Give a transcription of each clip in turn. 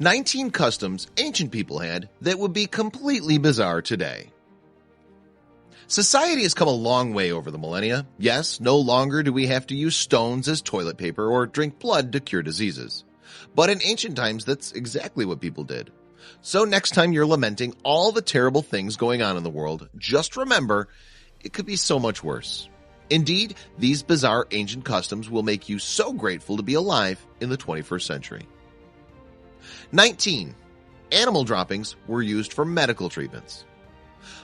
19 customs ancient people had that would be completely bizarre today. Society has come a long way over the millennia. Yes, no longer do we have to use stones as toilet paper or drink blood to cure diseases. But in ancient times, that's exactly what people did. So next time you're lamenting all the terrible things going on in the world, just remember, it could be so much worse. Indeed, these bizarre ancient customs will make you so grateful to be alive in the 21st century. 19. Animal droppings were used for medical treatments.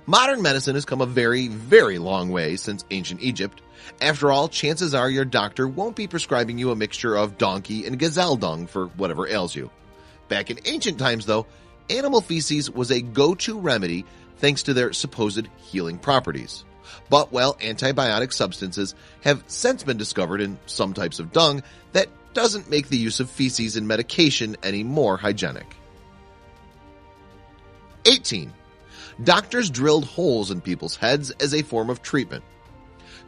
Modern medicine has come a very, very long way since ancient Egypt. After all, chances are your doctor won't be prescribing you a mixture of donkey and gazelle dung for whatever ails you. Back in ancient times, though, animal feces was a go-to remedy thanks to their supposed healing properties. But while antibiotic substances have since been discovered in some types of dung, that doesn't make the use of feces in medication any more hygienic. 18. Doctors drilled holes in people's heads as a form of treatment.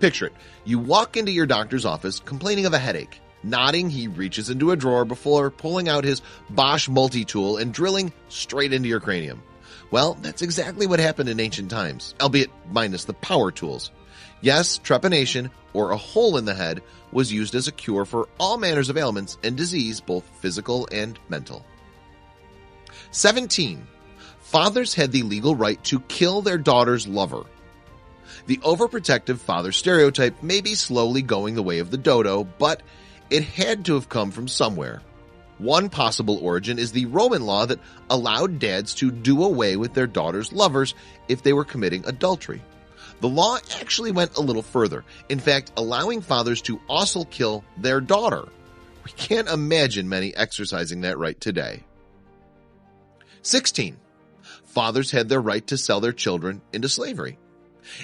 Picture it. You walk into your doctor's office complaining of a headache. Nodding, he reaches into a drawer before pulling out his Bosch multi-tool and drilling straight into your cranium. Well, that's exactly what happened in ancient times, albeit minus the power tools. Yes, trepanation, or a hole in the head, was used as a cure for all manners of ailments and disease, both physical and mental. 17. Fathers had the legal right to kill their daughter's lover. The overprotective father stereotype may be slowly going the way of the dodo, but it had to have come from somewhere. One possible origin is the Roman law that allowed dads to do away with their daughters' lovers if they were committing adultery. The law actually went a little further, in fact, allowing fathers to also kill their daughter. We can't imagine many exercising that right today. 16. Fathers had their right to sell their children into slavery.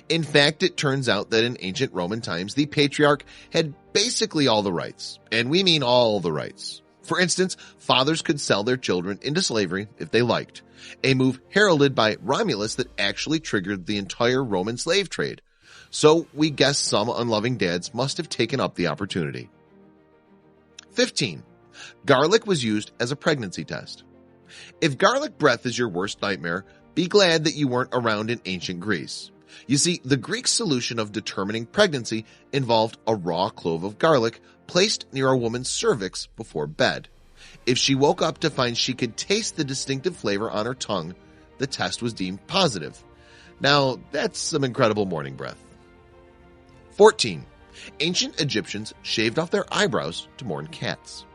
In fact, it turns out that in ancient Roman times, the patriarch had basically all the rights, and we mean all the rights. For instance, fathers could sell their children into slavery if they liked, a move heralded by Romulus that actually triggered the entire Roman slave trade. So we guess some unloving dads must have taken up the opportunity. 15. Garlic was used as a pregnancy test. If garlic breath is your worst nightmare, be glad that you weren't around in ancient Greece. You see, the Greek solution of determining pregnancy involved a raw clove of garlic placed near a woman's cervix before bed. If she woke up to find she could taste the distinctive flavor on her tongue, the test was deemed positive. Now, that's some incredible morning breath. 14. Ancient Egyptians shaved off their eyebrows to mourn cats.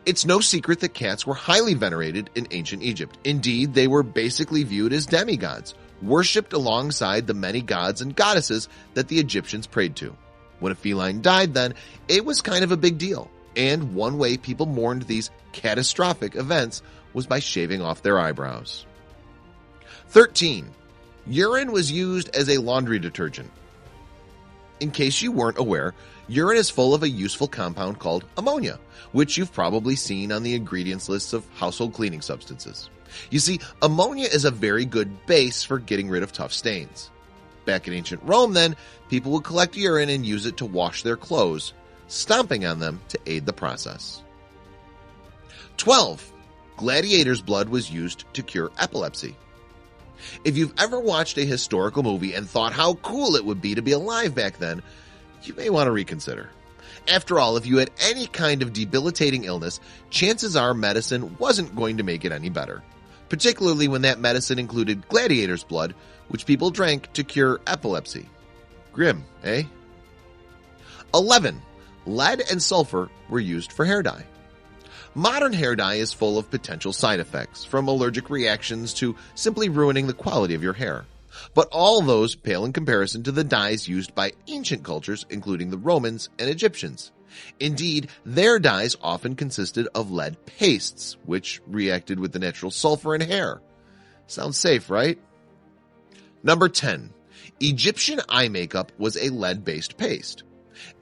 It's no secret that cats were highly venerated in ancient Egypt. Indeed, they were basically viewed as demigods, worshipped alongside the many gods and goddesses that the Egyptians prayed to. When a feline died then, it was kind of a big deal, and one way people mourned these catastrophic events was by shaving off their eyebrows. 13. Urine was used as a laundry detergent. In case you weren't aware, urine is full of a useful compound called ammonia, which you've probably seen on the ingredients lists of household cleaning substances. You see, ammonia is a very good base for getting rid of tough stains. Back in ancient Rome then, people would collect urine and use it to wash their clothes, stomping on them to aid the process. 12. Gladiators' blood was used to cure epilepsy. If you've ever watched a historical movie and thought how cool it would be to be alive back then, you may want to reconsider. After all, if you had any kind of debilitating illness, chances are medicine wasn't going to make it any better, particularly when that medicine included gladiators' blood, which people drank to cure epilepsy. Grim, eh? 11. Lead and sulfur were used for hair dye. Modern hair dye is full of potential side effects, from allergic reactions to simply ruining the quality of your hair. But all those pale in comparison to the dyes used by ancient cultures, including the Romans and Egyptians. Indeed, their dyes often consisted of lead pastes, which reacted with the natural sulfur in hair. Sounds safe, right? Number 10. Egyptian eye makeup was a lead-based paste.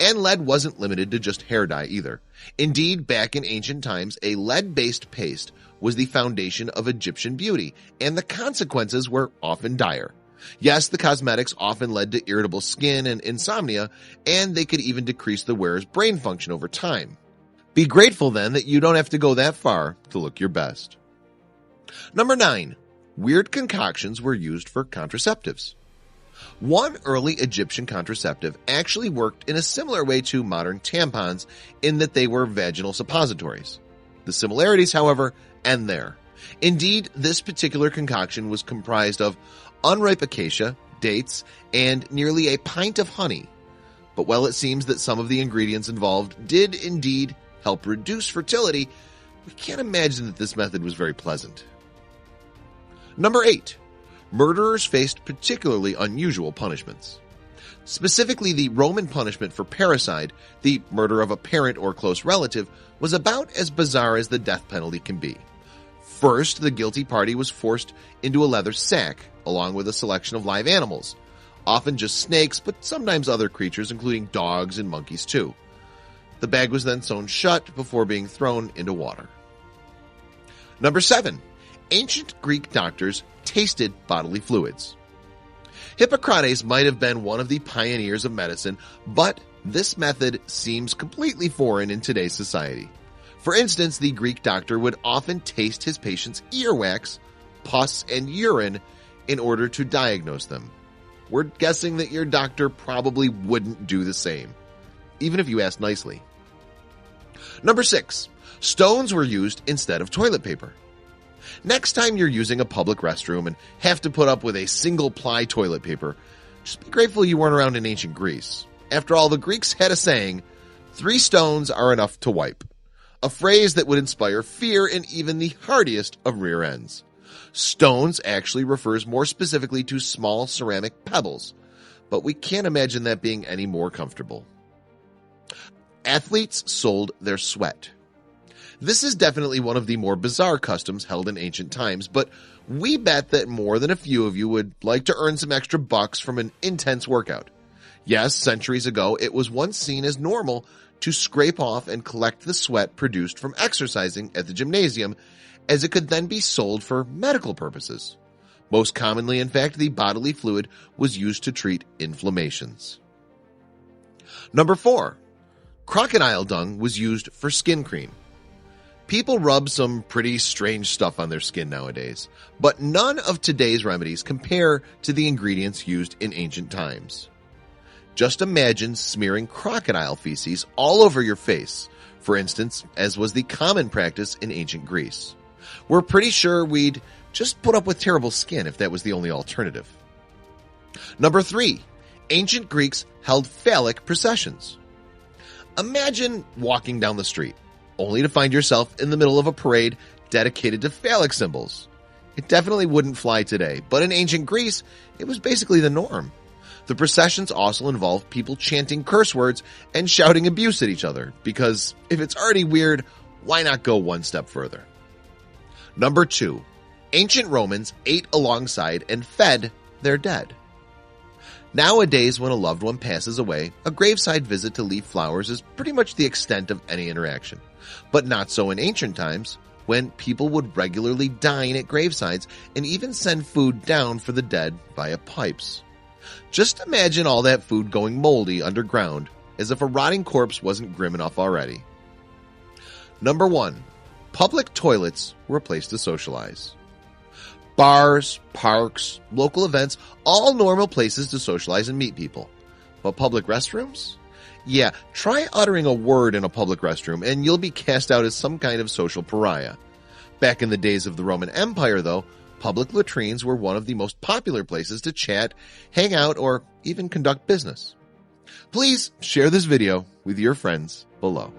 And lead wasn't limited to just hair dye either. Indeed, back in ancient times, a lead-based paste was the foundation of Egyptian beauty, and the consequences were often dire. Yes, the cosmetics often led to irritable skin and insomnia, and they could even decrease the wearer's brain function over time. Be grateful then that you don't have to go that far to look your best. Number 9. Weird concoctions were used for contraceptives. One early Egyptian contraceptive actually worked in a similar way to modern tampons in that they were vaginal suppositories. The similarities, however, end there. Indeed, this particular concoction was comprised of unripe acacia, dates, and nearly a pint of honey. But while it seems that some of the ingredients involved did indeed help reduce fertility, we can't imagine that this method was very pleasant. Number 8. Murderers faced particularly unusual punishments. Specifically, the Roman punishment for parricide, the murder of a parent or close relative, was about as bizarre as the death penalty can be. First, the guilty party was forced into a leather sack, along with a selection of live animals, often just snakes, but sometimes other creatures, including dogs and monkeys too. The bag was then sewn shut before being thrown into water. Number 7. Ancient Greek doctors tasted bodily fluids. Hippocrates might have been one of the pioneers of medicine, but this method seems completely foreign in today's society. For instance, the Greek doctor would often taste his patient's earwax, pus, and urine in order to diagnose them. We're guessing that your doctor probably wouldn't do the same, even if you asked nicely. Number 6. Stones were used instead of toilet paper. Next time you're using a public restroom and have to put up with a single-ply toilet paper, just be grateful you weren't around in ancient Greece. After all, the Greeks had a saying, 3 stones are enough to wipe, a phrase that would inspire fear in even the hardiest of rear ends. Stones actually refers more specifically to small ceramic pebbles, but we can't imagine that being any more comfortable. Athletes sold their sweat. This is definitely one of the more bizarre customs held in ancient times, but we bet that more than a few of you would like to earn some extra bucks from an intense workout. Yes, centuries ago, it was once seen as normal to scrape off and collect the sweat produced from exercising at the gymnasium, as it could then be sold for medical purposes. Most commonly, in fact, the bodily fluid was used to treat inflammations. Number 4. Crocodile dung was used for skin cream. People rub some pretty strange stuff on their skin nowadays, but none of today's remedies compare to the ingredients used in ancient times. Just imagine smearing crocodile feces all over your face, for instance, as was the common practice in ancient Greece. We're pretty sure we'd just put up with terrible skin if that was the only alternative. Number 3. Ancient Greeks held phallic processions. Imagine walking down the street, only to find yourself in the middle of a parade dedicated to phallic symbols. It definitely wouldn't fly today, but in ancient Greece, it was basically the norm. The processions also involved people chanting curse words and shouting abuse at each other, because if it's already weird, why not go one step further? Number 2. Ancient Romans ate alongside and fed their dead. Nowadays, when a loved one passes away, a graveside visit to leave flowers is pretty much the extent of any interaction. But not so in ancient times, when people would regularly dine at gravesides and even send food down for the dead via pipes. Just imagine all that food going moldy underground, as if a rotting corpse wasn't grim enough already. Number 1. Public toilets were a place to socialize. Bars, parks, local events, all normal places to socialize and meet people. But public restrooms? Yeah, try uttering a word in a public restroom and you'll be cast out as some kind of social pariah. Back in the days of the Roman Empire, though, public latrines were one of the most popular places to chat, hang out, or even conduct business. Please share this video with your friends below.